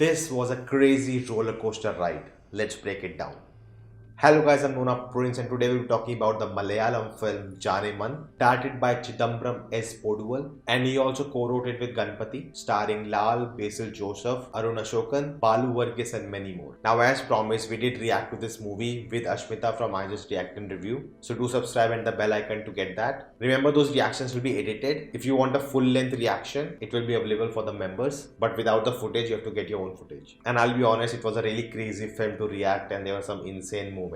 This was a crazy roller coaster ride. Let's break it down. Hello guys, I'm Nona Prince and today we'll be talking about the Malayalam film JANEMAN, directed by Chidambaram S. Poduval, and he also co-wrote it with Ganapathi, starring Lal, Basil Joseph, Arjun Ashokan, Balu Varghese and many more. Now as promised, we did react to this movie with Ashmita from I Just React and Review, so do subscribe and the bell icon to get that. Remember, those reactions will be edited. If you want a full-length reaction, it will be available for the members, but without the footage, you have to get your own footage. And I'll be honest, it was a really crazy film to react and there were some insane moments.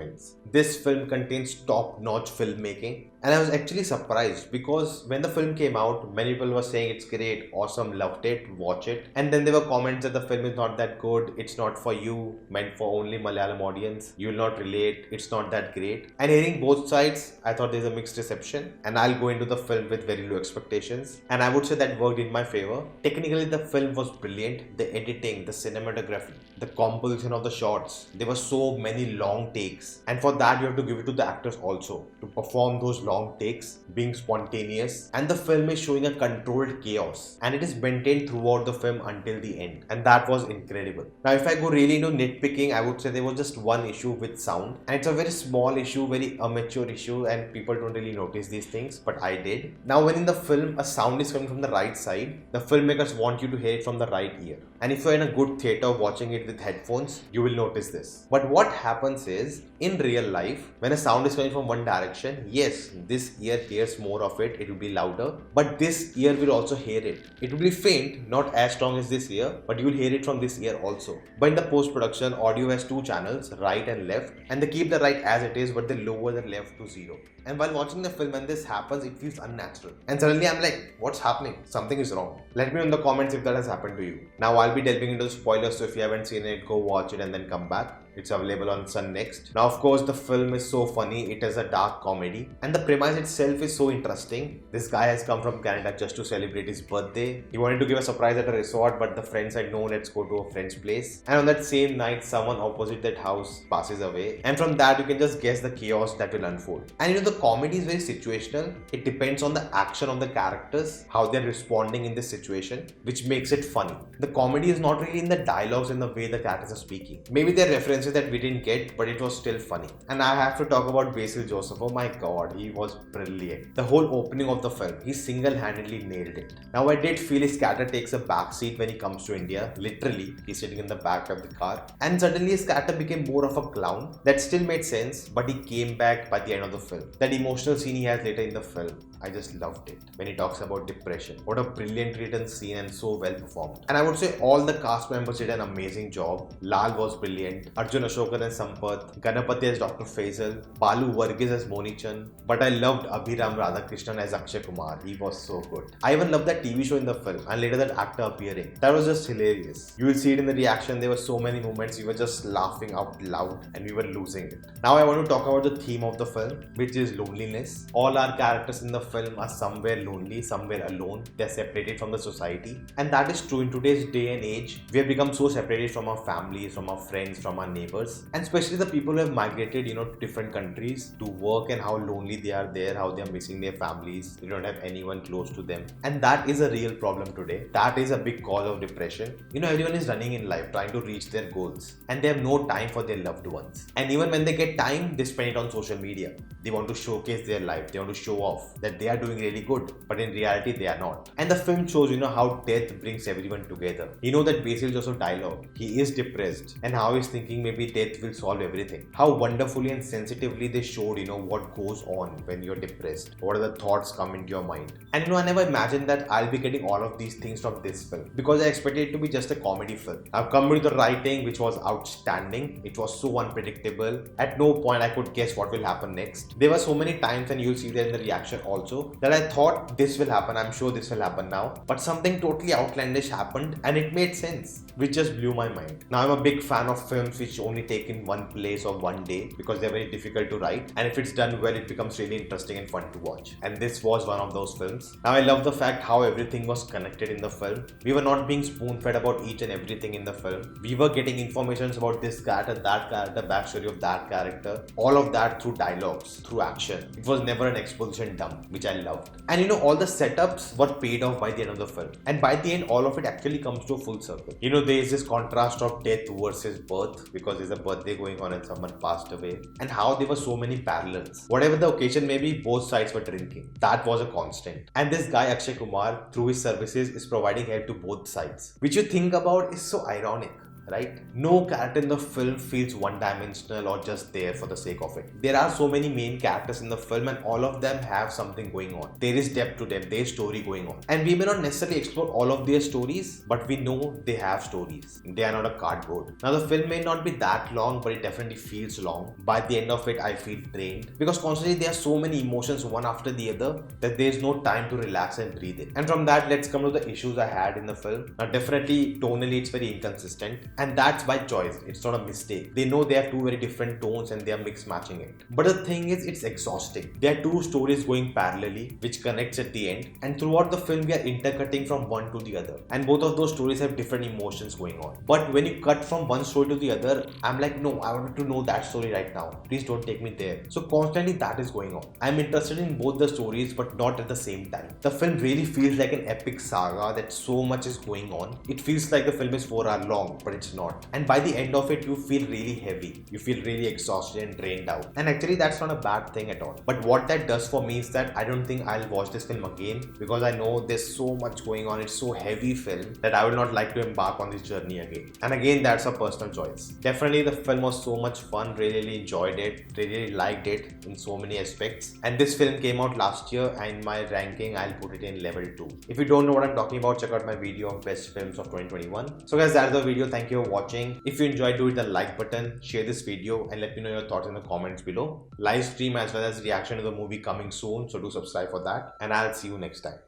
This film contains top-notch filmmaking, and I was actually surprised because when the film came out, many people were saying it's great, awesome, loved it, watch it. And then there were comments that the film is not that good, it's not for you, meant for only Malayalam audience, you will not relate, it's not that great. And hearing both sides, I thought there's a mixed reception, and I'll go into the film with very low expectations. And I would say that worked in my favor. Technically, the film was brilliant. The editing, the cinematography, the composition of the shots, there were so many long takes. And for that, you have to give it to the actors also, to perform those long takes, being spontaneous. And the film is showing a controlled chaos, and it is maintained throughout the film until the end, and that was incredible. Now if I go really into nitpicking, I would say there was just one issue with sound, and it's a very small issue, very amateur issue, and people don't really notice these things, but I did. Now when in the film a sound is coming from the right side, the filmmakers want you to hear it from the right ear, and if you're in a good theater watching it with headphones, you will notice this. But what happens is, in real life, when a sound is coming from one direction, yes, this ear hears more of it, it will be louder, but this ear will also hear it. It will be faint, not as strong as this ear, but you will hear it from this ear also. But in the post-production, audio has two channels, right and left, and they keep the right as it is, but they lower the left to 0. And while watching the film, when this happens, it feels unnatural. And suddenly I'm like, what's happening? Something is wrong. Let me know in the comments if that has happened to you. Now I'll be delving into the spoilers, so if you haven't seen it, go watch it and then come back. It's available on Sun Next. Now, of course, the film is so funny. It is a dark comedy, and the premise itself is so interesting. This guy has come from Canada just to celebrate his birthday. He wanted to give a surprise at a resort, but the friend said, no, let's go to a friend's place. And on that same night, someone opposite that house passes away. And from that, you can just guess the chaos that will unfold. And you know, the comedy is very situational. It depends on the action of the characters, how they're responding in this situation, which makes it funny. The comedy is not really in the dialogues and the way the characters are speaking. Maybe they're references that we didn't get, but it was still funny. And I have to talk about Basil Joseph. Oh my god, he was brilliant. The whole opening of the film, he single-handedly nailed it. Now I did feel his character takes a back seat when he comes to India. Literally, he's sitting in the back of the car, and suddenly his character became more of a clown. That still made sense, but he came back by the end of the film. That emotional scene he has later in the film, I just loved it. When he talks about depression, what a brilliant written scene and so well performed. And I would say all the cast members did an amazing job. Lal was brilliant, Arjun Ashokan as Sampath, Ganapathi as Dr. Faisal, Balu Varghese as Monichan, but I loved Abhiram Radhakrishnan as Akshay Kumar. He was so good. I even loved that TV show in the film and later that actor appearing. That was just hilarious. You will see it in the reaction. There were so many moments we were just laughing out loud and we were losing it. Now I want to talk about the theme of the film, which is loneliness. All our characters in the film are somewhere lonely, somewhere alone. They're separated from the society, and that is true in today's day and age. We have become so separated from our families, from our friends, from our neighbors, and especially the people who have migrated, to different countries to work, and how lonely they are there, how they are missing their families. They don't have anyone close to them, and that is a real problem today. That is a big cause of depression. Everyone is running in life trying to reach their goals, and they have no time for their loved ones. And even when they get time, they spend it on social media. They want to showcase their life. They want to show off that they are doing really good, but in reality they are not. And the film shows how death brings everyone together. That Basil Joseph dialogue, he is depressed, and how he's thinking maybe death will solve everything. How wonderfully and sensitively they showed what goes on when you're depressed, what are the thoughts come into your mind. And I never imagined that I'll be getting all of these things from this film, because I expected it to be just a comedy film. I've come with the writing, which was outstanding. It was so unpredictable. At no point I could guess what will happen next. There were so many times, and you'll see that in the reaction also, that I thought this will happen, I'm sure this will happen now, but something totally outlandish happened and it made sense, which just blew my mind. Now I'm a big fan of films which only take in one place or one day, because they're very difficult to write, and if it's done well, it becomes really interesting and fun to watch. And this was one of those films. Now I love the fact how everything was connected in the film. We were not being spoon-fed about each and everything in the film. We were getting information about this character, that character, backstory of that character, all of that through dialogues, through action. It was never an exposition dump, which I loved. And all the setups were paid off by the end of the film. And by the end, all of it actually comes to a full circle. there is this contrast of death versus birth, because there's a birthday going on and someone passed away, and how there were so many parallels. Whatever the occasion may be, both sides were drinking. That was a constant. And this guy Akshay Kumar, through his services, is providing help to both sides, which you think about is so ironic. Right? No character in the film feels one-dimensional or just there for the sake of it. There are so many main characters in the film and all of them have something going on. There is depth to them, there is story going on. And we may not necessarily explore all of their stories, but we know they have stories. They are not a cardboard. Now the film may not be that long, but it definitely feels long. By the end of it, I feel drained because constantly there are so many emotions one after the other that there is no time to relax and breathe in. And from that, let's come to the issues I had in the film. Now definitely, tonally, it's very inconsistent. And that's by choice, it's not a mistake. They know they have two very different tones and they are mix matching it. But the thing is, it's exhausting. There are two stories going parallelly, which connects at the end, and throughout the film we are intercutting from one to the other. And both of those stories have different emotions going on. But when you cut from one story to the other, I'm like, no, I wanted to know that story right now. Please don't take me there. So constantly that is going on. I'm interested in both the stories, but not at the same time. The film really feels like an epic saga that so much is going on. It feels like the film is 4 hours long, but it's not. And by the end of it, you feel really heavy. You feel really exhausted and drained out. And actually, that's not a bad thing at all. But what that does for me is that I don't think I'll watch this film again because I know there's so much going on. It's so heavy film that I would not like to embark on this journey again. And again, that's a personal choice. Definitely, the film was so much fun. Really enjoyed it. Really liked it in so many aspects. And this film came out last year, and my ranking, I'll put it in level 2. If you don't know what I'm talking about, check out my video of best films of 2021. So guys, that's the video. Thank you for watching. If you enjoyed, do hit the like button, share this video and let me know your thoughts in the comments below. Live stream as well as reaction to the movie coming soon, so do subscribe for that, and I'll see you next time.